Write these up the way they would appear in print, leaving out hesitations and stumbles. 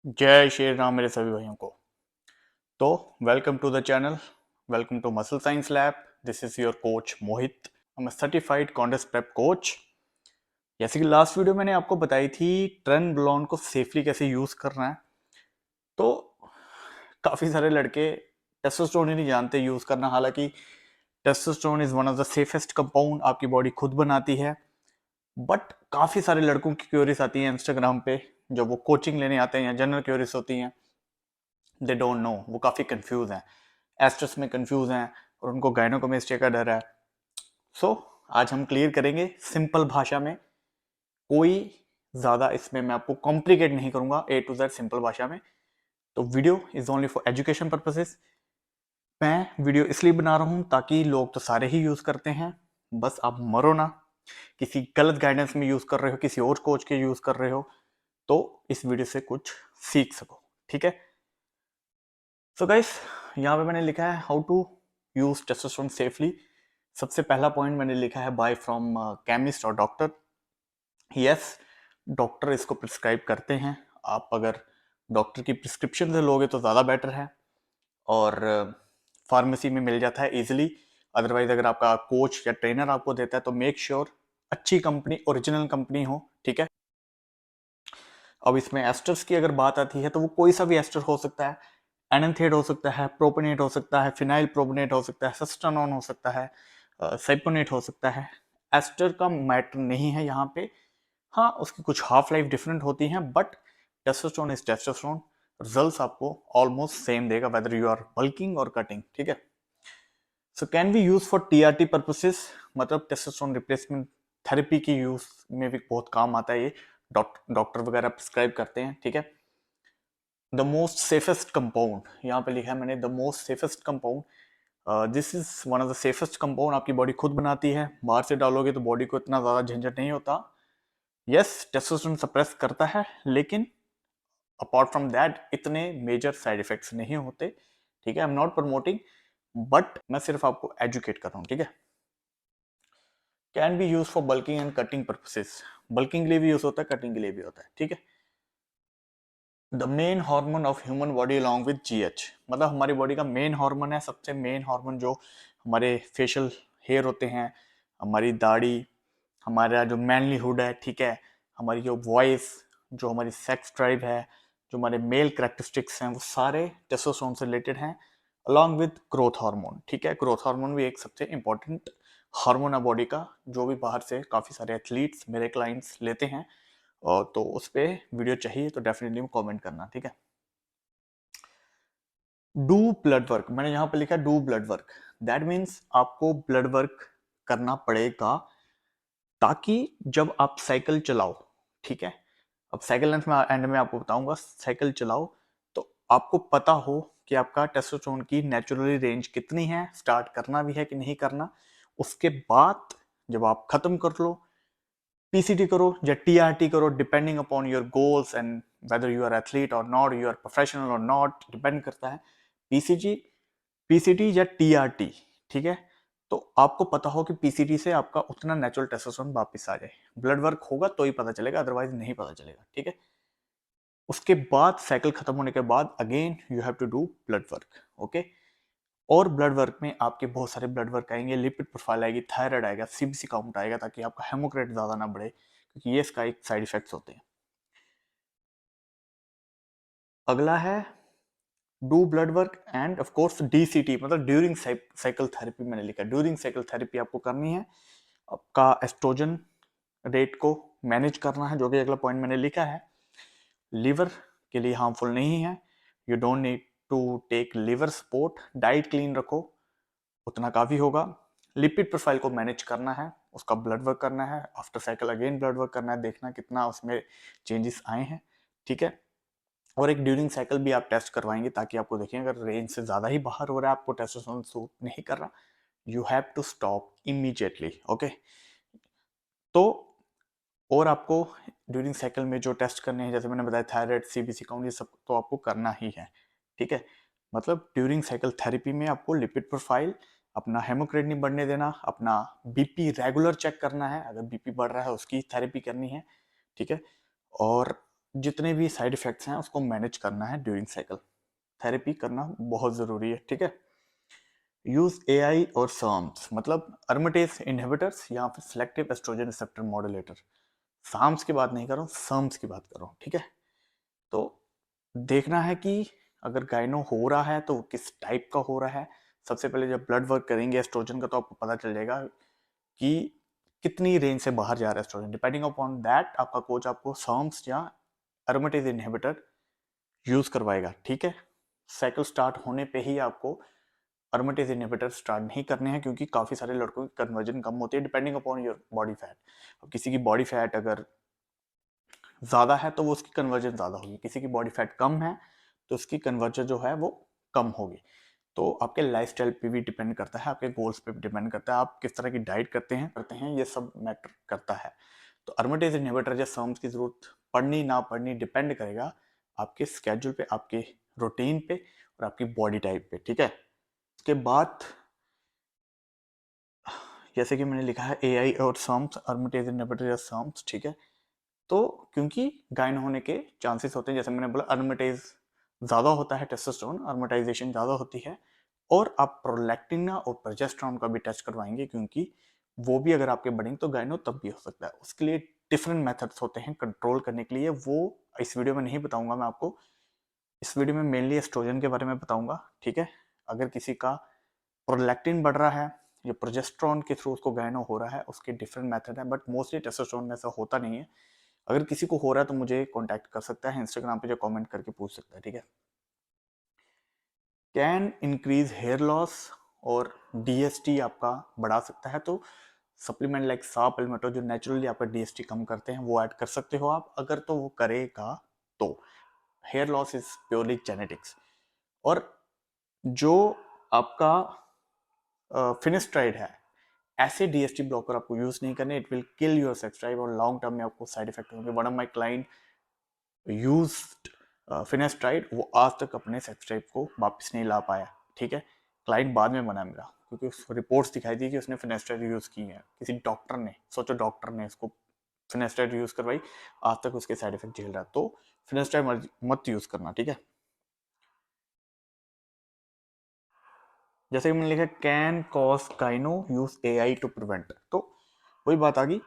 जय श्री राम मेरे सभी भाइयों को। तो welcome to the channel, welcome to muscle science lab. This is your coach Mohit. I am certified contest prep coach. जैसे कि लास्ट वीडियो मैंने आपको बताई थी ट्रेनबोलोन को सेफली कैसे यूज करना है, तो काफी सारे लड़के टेस्टोस्टेरोन ही नहीं जानते यूज करना। हालांकि testosterone is one of the safest compound आपकी बॉडी खुद बनाती है, बट काफी सारे लड़कों की क्यूरीज आती है इंस्टाग्राम पे, जब वो कोचिंग लेने आते हैं या जनरल क्यूरीज होती हैं। दे डोंट नो, वो काफ़ी कंफ्यूज हैं, एस्ट्रस में कंफ्यूज हैं और उनको गायनोकोमेस्टिया का डर है। सो आज हम क्लियर करेंगे सिंपल भाषा में। कोई ज़्यादा इसमें मैं आपको कॉम्प्लिकेट नहीं करूंगा, ए टू जेड सिंपल भाषा में। तो video is only for education purposes. मैं वीडियो इसलिए बना रहा हूं ताकि लोग तो सारे ही यूज़ करते हैं, बस आप मरो ना। किसी गलत गाइडेंस में यूज़ कर रहे हो, किसी और कोच के यूज़ कर रहे हो, तो इस वीडियो से कुछ सीख सको। ठीक है। सो गाइस, यहाँ पे मैंने लिखा है how to use testosterone safely. सबसे पहला पॉइंट मैंने लिखा है बाय फ्रॉम केमिस्ट और डॉक्टर। यस, डॉक्टर इसको प्रिस्क्राइब करते हैं। आप अगर डॉक्टर की प्रिस्क्रिप्शन से लोगे तो ज़्यादा बेटर है, और फार्मेसी में मिल जाता है इजीली। अदरवाइज अगर आपका कोच या ट्रेनर आपको देता है तो मेक श्योर अच्छी कंपनी, ओरिजिनल कंपनी हो। ठीक है। अब इसमें एस्टर्स की अगर बात आती है तो वो कोई सा भी एस्टर हो सकता है। एनथेड हो सकता है, प्रोपेनेट हो सकता है, फिनाइल प्रोपेनेट हो सकता है, सस्टानॉन हो सकता है, साइपोनेट हो सकता है। एस्टर का मैटर नहीं है यहाँ पे। हाँ, उसकी कुछ हाफ लाइफ डिफरेंट होती हैं, but testosterone is testosterone. Results आपको ऑलमोस्ट सेम देगा वेदर यू आर बल्किंग और कटिंग। ठीक है। So can be use for TRT purposes, मतलब टेस्टोस्टेरोन रिप्लेसमेंट थेरेपी की यूज में भी बहुत काम आता है ये। डॉक्टर वगैरह प्रिस्क्राइब करते हैं। ठीक है। द मोस्ट सेफेस्ट कंपाउंड, यहाँ पे लिखा है मैंने the most safest compound. This is one of the safest compound आपकी बॉडी खुद बनाती है। बाहर से डालोगे तो बॉडी को इतना ज्यादा झंझट नहीं होता। यस, टेस्टोस्टेरोन सप्रेस करता है, लेकिन अपार्ट फ्रॉम दैट इतने मेजर साइड इफेक्ट्स नहीं होते। ठीक है। I am not promoting, but मैं सिर्फ आपको एजुकेट कर रहा हूँ। ठीक है। Can be use for bulking and cutting purposes. Bulking के लिए भी यूज होता है, कटिंग के लिए भी होता है। ठीक है। The main hormone of human body along with GH, मतलब हमारी बॉडी का मेन हार्मोन है, सबसे मेन हार्मोन जो हमारे फेशियल हेयर होते हैं, हमारी दाढ़ी, हमारा जो मैनलीहुड है। ठीक है। हमारी जो वॉइस, जो हमारी सेक्स ड्राइव है, जो हमारे मेल करेक्टरिस्टिक्स हैं, वो सारे टेस्टोस्टेरोन से रिलेटेड हैं, अलॉन्ग विद ग्रोथ हार्मोन। ठीक है। ग्रोथ हार्मोन भी एक सबसे इंपॉर्टेंट हार्मोन है बॉडी का, जो भी बाहर से काफ़ी सारे एथलीट्स मेरे क्लाइंट्स लेते हैं। और तो उस पर वीडियो चाहिए तो डेफिनेटली कमेंट करना। ठीक है। डू ब्लड वर्क, मैंने यहाँ पे लिखा do blood work. That means आपको ब्लड वर्क करना पड़ेगा, ताकि जब आप साइकिल चलाओ। ठीक है। अब साइकिल एंड में आपको बताऊंगा, साइकिल चलाओ तो आपको पता हो कि आपका टेस्टोस्टेरोन की नेचुरली रेंज कितनी है, स्टार्ट करना भी है कि नहीं करना। उसके बाद जब आप खत्म कर लो, पीसीटी करो या टीआरटी करो, depending upon your goals and whether you are athlete और नॉट, यू आर प्रोफेशनल और नॉट, डिपेंड करता है। पीसीजी, पीसीटी या टीआरटी। ठीक है। तो आपको पता हो कि पीसीटी से आपका उतना नेचुरल टेस्टोस्टेरोन वापस आ जाए। ब्लड वर्क होगा तो ही पता चलेगा, अदरवाइज नहीं पता चलेगा। ठीक है। उसके बाद साइकिल खत्म होने के बाद again you have to do blood work. Okay. और ब्लड वर्क में आपके बहुत सारे ब्लड वर्क आएंगे, लिपिड प्रोफाइल आएगी, थायराइड आएगा, सीबीसी काउंट आएगा, ताकि आपका हेमोक्रेट ज्यादा ना बढ़े, क्योंकि ये इसका एक साइड इफेक्ट्स होते हैं। अगला है do blood work end of course DCT, मतलब ड्यूरिंग साइकिल थेरेपी। मैंने लिखा ड्यूरिंग साइकिल थेरेपी आपको करनी है। आपका एस्ट्रोजन रेट को मैनेज करना है, जो कि अगला पॉइंट मैंने लिखा है। लीवर के लिए हार्मफुल नहीं है। You don't need to take liver support. Diet clean रखो, उतना काफी होगा। लिपिड प्रोफाइल को मैनेज करना है, उसका ब्लड वर्क करना है, after cycle again blood work करना है, देखना कितना उसमें चेंजेस आए हैं। ठीक है। और एक ड्यूरिंग साइकिल भी आप टेस्ट करवाएंगे, ताकि आपको देखें अगर रेंज से ज्यादा ही बाहर हो रहा है, आपको टेस्टोस्टेरोन सूट नहीं कर रहा, you have to stop immediately. Okay. तो और आपको ड्यूरिंग साइकिल में जो टेस्ट करने हैं, जैसे मैंने बताया थायराइड, सीबीसी काउंट, ये सब तो आपको करना ही है। ठीक है। मतलब ड्यूरिंग साइकिल थेरेपी में आपको लिपिड प्रोफाइल, अपना हेमोक्रेट नहीं बढ़ने देना, अपना बीपी रेगुलर चेक करना है, अगर बीपी बढ़ रहा है उसकी थेरेपी करनी है। ठीक है। और जितने भी साइड इफेक्ट्स हैं उसको मैनेज करना है ड्यूरिंग साइकिल। थेरेपी करना बहुत ज़रूरी है, ठीक है। यूज एआई और साम्स, मतलब अरोमेटेज इनहिबिटर्स या फिर selective estrogen receptor modulator. SARMs की बात नहीं कर रहा हूँ, सर्म्स की बात कर रहा हूँ, ठीक है। तो देखना है कि अगर गायनो हो रहा है तो किस टाइप का हो रहा है। सबसे पहले जब ब्लड वर्क करेंगे एस्ट्रोजन का तो आपको पता चल जाएगा कि कितनी रेंज से बाहर जा रहा है एस्ट्रोजन। डिपेंडिंग अपॉन दैट आपका कोच आपको सर्म्स या एरोमेटेज इनहिबिटर यूज करवाएगा, ठीक है। साइकिल स्टार्ट होने पे ही आपको एरोमेटेज इनहिबिटर स्टार्ट नहीं करने हैं, क्योंकि काफ़ी सारे लड़कों की कन्वर्जन कम होती है depending upon your body fat. अब किसी की बॉडी फैट अगर ज़्यादा है तो वो उसकी कन्वर्जन ज़्यादा होगी, किसी की बॉडी फैट कम है तो उसकी कन्वर्जन जो है वो कम होगी। तो आपके लाइफस्टाइल पे भी डिपेंड करता है, आपके गोल्स पे भी डिपेंड करता है, आप किस तरह की डाइट करते हैं ये सब मैटर करता है। तो एरोमेटेज इनहिबिटर या सर्म्स की ज़रूरत पड़नी ना पड़नी डिपेंड करेगा आपके स्केड्यूल पे, आपके रूटीन पे और आपकी बॉडी टाइप पे, ठीक है। उसके बाद जैसे कि मैंने लिखा है एआई और सर्म्स, एरोमेटेज इनहिबिटर या सर्म्स, ठीक है। तो क्योंकि गायन होने के चांसेस होते हैं, जैसे मैंने बोला अरोमेटाइज ज़्यादा होता है, टेस्टोस्टेरोन अरोमेटाइजेशन ज़्यादा होती है। और आप प्रोलैक्टिन और प्रोजेस्टेरोन का भी टेस्ट करवाएंगे, क्योंकि वो भी अगर आपके बढ़ेंगे तो गायनो तब भी हो सकता है। उसके लिए डिफरेंट मेथड्स होते हैं कंट्रोल करने के लिए, वो इस वीडियो में नहीं बताऊंगा मैं आपको। इस वीडियो में मेनली एस्ट्रोजन के बारे में बताऊंगा, ठीक है। अगर किसी का प्रोलैक्टिन बढ़ रहा है या प्रोजेस्टेरोन के थ्रू उसको गायनो हो रहा है, उसके डिफरेंट मेथड है, बट मोस्टली टेस्टोस्टेरोन में ऐसा होता नहीं है। अगर किसी को हो रहा है तो मुझे कांटेक्ट कर सकता है इंस्टाग्राम पे, जो कमेंट करके पूछ सकता है, ठीक है। कैन इंक्रीज हेयर लॉस और डीएसटी आपका बढ़ा सकता है, तो सप्लीमेंट लाइक सा पल्मेटो जो नेचुरली आपका डीएसटी कम करते हैं वो ऐड कर सकते हो आप, अगर तो वो करेगा तो। Hair loss is purely genetics. और जो आपका फिनिस्ट्राइड है, ऐसे डीएसटी ब्लॉकर आपको यूज नहीं करने, it will kill your sex drive और लॉन्ग टर्म में आपको साइड इफेक्ट होंगे। One of my client used finasteride, वो आज तक अपने सेक्स ड्राइव को वापस नहीं ला पाया, ठीक है। क्लाइंट बाद में बना मेरा, क्योंकि उस रिपोर्ट्स दिखाई दी कि उसने फिनेस्ट्राइड यूज़ की है, किसी डॉक्टर ने, सोचो डॉक्टर ने उसको फिनेस्ट्राइड यूज़ करवाई, आज तक उसके साइड इफेक्ट झेल रहा है। तो फिनेस्ट्राइड मत यूज़ करना, ठीक है। जैसे कि मैंने लिखा can cause gyno, use AI to prevent, तो वही बात आ गई।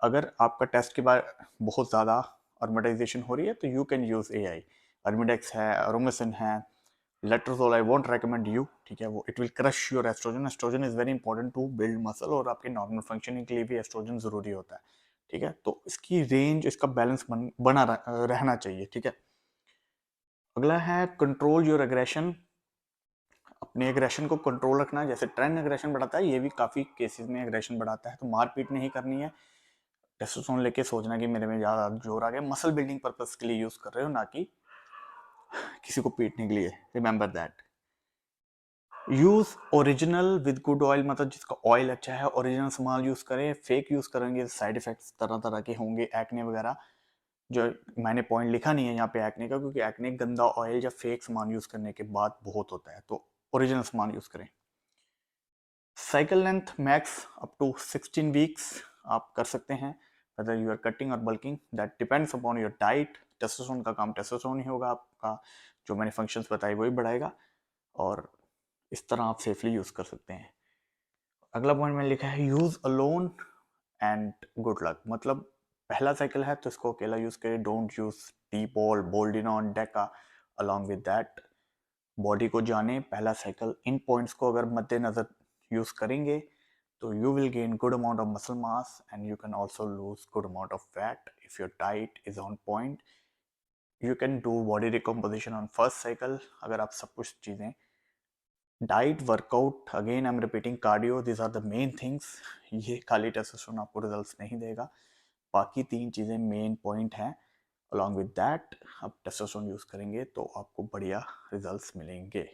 अगर आपका टेस्ट के बाद बहुत ज़्यादा अर्मेटाइजेशन हो रही है तो you can use AI. Arimidex है, अरोमेसिन है, letrozole I won't recommend you, ठीक है। वो it will crush your estrogen. Estrogen is very important to build muscle, और आपके नॉर्मल फंक्शनिंग के लिए भी एस्ट्रोजन जरूरी होता है, ठीक है। तो इसकी रेंज, इसका बैलेंस बना रहना चाहिए, ठीक है। अगला है कंट्रोल योर एग्रेशन, अपने एग्रेशन को कंट्रोल रखना। जैसे ट्रेंड एग्रेशन बढ़ाता है, ये भी काफ़ी केसेस में एग्रेशन बढ़ाता है, तो मारपीट नहीं करनी है। टेस्टोस्टेरोन लेके सोचना कि मेरे में ज़्यादा जोर आ गया, मसल बिल्डिंग पर्पस के लिए यूज़ कर रहे हो, ना कि किसी को पीटने के लिए। Remember that. Use original with good oil, मतलब जिसका ऑयल अच्छा है ओरिजिनल सामान यूज करें। फेक यूज करेंगे साइड इफेक्ट्स तरह तरह के होंगे, एक्ने वगैरह। जो मैंने पॉइंट लिखा नहीं है यहाँ पे एक्ने का, क्योंकि एक्ने गंदा ऑयल या फेक सामान यूज करने के बाद बहुत होता है, तो ओरिजिनल सामान यूज करें। Cycle length max up to 16 weeks आप कर सकते हैं, whether you are cutting or bulking, that depends upon your diet। Testosterone का काम टेस्टोस्टेरोन ही होगा, आपका जो मैंने फंक्शंस बताए वही बढ़ाएगा, और इस तरह आप सेफली यूज कर सकते हैं। अगला पॉइंट मैंने लिखा है use alone and good luck, मतलब पहला साइकिल है तो इसको अकेला यूज करें, डोंट यूज डीपॉल, बोल्डिनॉन, डेका अलॉन्ग विद दैट। बॉडी को जाने, पहला साइकिल, इन पॉइंट्स को अगर मद्देनजर यूज करेंगे तो you will gain good amount of muscle mass and you can also lose good amount of fat if your diet is on point। you can do body recomposition on first cycle, अगर आप सब कुछ चीज़ें, diet, workout, again I am repeating, cardio, this are the main things. ये खाली testosterone आपको results नहीं देगा, बाकी तीन चीज़ें मेन पॉइंट हैं। अलॉन्ग विद दैट आप टेस्टोस्टेरोन यूज़ करेंगे तो आपको बढ़िया रिजल्ट्स मिलेंगे।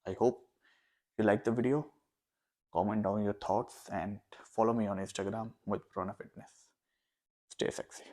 I hope you like the video. Comment down your thoughts and follow me on Instagram with Prona Fitness. Stay sexy.